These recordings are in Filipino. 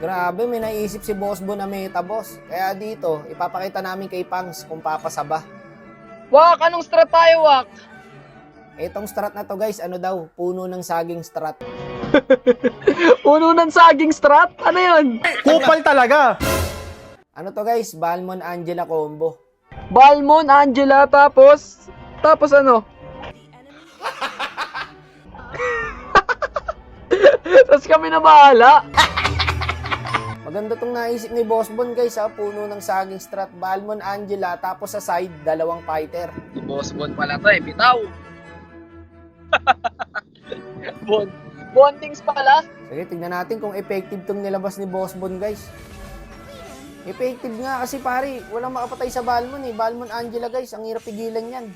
Grabe, may naisip si Boss Bon na meta, boss. Kaya dito, ipapakita namin kay Pangs kung papasaba. Wak, anong strat tayo, Wak? Etong strat na to guys, ano daw? Puno ng saging strat. Puno ng saging strat? Ano yun? Kupal talaga. Ano to guys? Balmon Angela combo. Balmon, Angela, tapos ano? Tapos kami na bahala. Maganda tong naisip ni Boss Bon guys ha. Puno ng saging strat. Balmon Angela, tapos sa side, dalawang fighter. Boss Bon pala to bitaw. Bondings pala. Sige, tignan natin kung effective tong nilabas ni Boss Bon guys. Effective nga kasi pare, walang makapatay sa Balmon eh. Balmon Angela guys, ang hirap pigilan yan.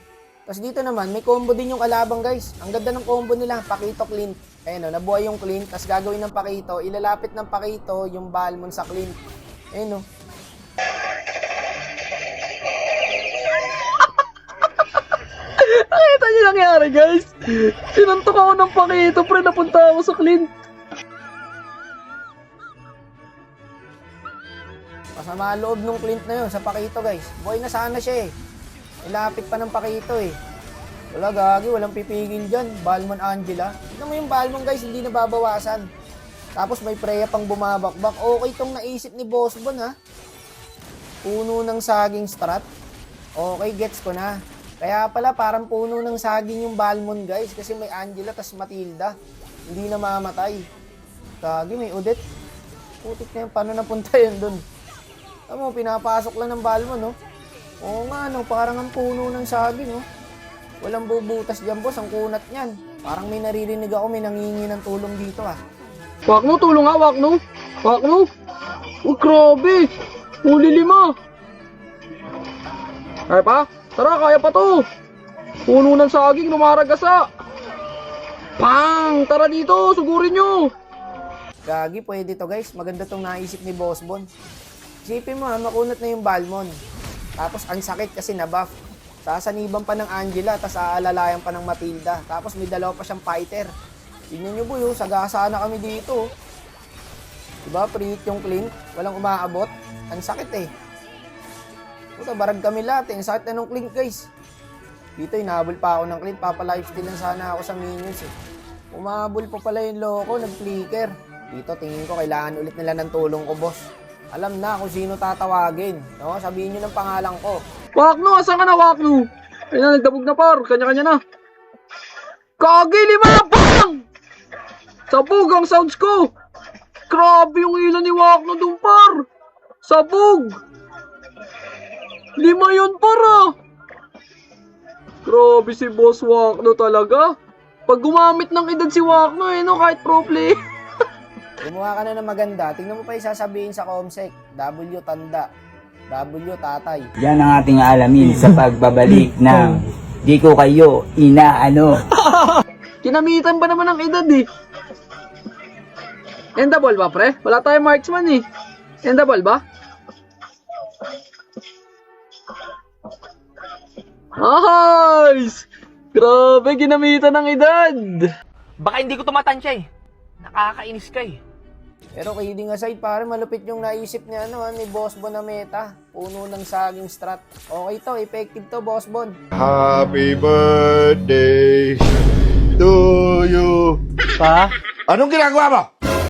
Tapos dito naman, may combo din yung kalabang guys. Ang ganda ng combo nila, Pakito Clint. Ayan o, nabuhay yung Clint, tapos gagawin ng Pakito, ilalapit ng Pakito yung Balmon sa Clint. Ayan o. Nakita niyo nangyari guys. Sinuntok ako ng Pakito, pre, napunta ako sa Clint. Masama loob ng Clint na yun sa Pakito guys. Buhay na sana siya eh. Ilapit pa ng Pakito eh. Wala gagi, walang pipigil dyan. Balmon Angela. Tignan mo yung Balmon guys, hindi nababawasan. Tapos may Freya pang bumabakbak. Okay tong naisip ni Boss Bon ha. Puno ng saging strat. Okay, gets ko na. Kaya pala parang puno ng saging yung Balmon guys. Kasi may Angela tas Matilda. Hindi na mamatay. Gagi, may Odette. Putik na yun, paano napunta yun dun? Alam mo, pinapasok lang ng Balmon, no? Oo nga, no, parang ang puno ng saging, no? Walang bubutas dyan, boss, ang kunat niyan. Parang may naririnig ako, may nangingi ng tulong dito, ah. Wakno, tulong nga, Wakno. Wakno. Oh, grabe. Huli 5. Kaya pa? Tara, kaya pa to. Puno ng saging, lumaragasa. Pang! Tara dito, sugurin nyo. Gagi, pwede to, guys. Maganda tong naisip ni Boss Bon. Isipin mo, ha, makunat na yung Balmon. Tapos, ang sakit kasi nabuff. Sasaniban pa ng Angela, tapos aalalayan pa ng Matilda. Tapos may dalawa pa siyang fighter. Tignan nyo boy, sagasa na kami dito. Diba, preheat yung Clint. Walang umaabot. Ang sakit eh. Puta, barag kami lahat eh. Ang sakit na ng Clint guys. Dito, inahabol pa ako ng Clint. Papa-lifesteal lang sana ako sa minions eh. Umahabol pa pala yung loko, nag-flicker. Dito, tingin ko, kailangan ulit nila ng tulong ko, boss. Alam na kung sino tatawagin. No? Sabihin nyo ng pangalan ko. Wakno, asan ka na, Wakno? Ayun na, nagdabog na par. Kanya-kanya na. Kagi, 5 bang! Sabog ang sounds ko. Grabe yung ilan ni Wakno dun, par. Sabog. 5 yun, par, ah. Grabe si Boss Wakno talaga. Pag gumamit ng edad si Wakno, no, kahit pro play. Gumawa ka na ng maganda. Tingnan mo pa yung sasabihin sa Comsec. W tanda. W tatay. Yan ang ating alamin sa pagbabalik ng di ko kayo inaano. Kinamitan ba naman ng edad eh? Endable ba, pre? Wala tayong marksman eh. Endable ba? Nice! Grabe, ginamitan ng edad. Baka hindi ko tumatansya eh. Nakakainis ka eh. Pero kidding aside, pare, malupit yung naisip niya ni Boss Bon na meta. Puno ng saging strat. Okay to, effective to, Boss Bon. Happy birthday to you. Pa? Anong ginagawa mo?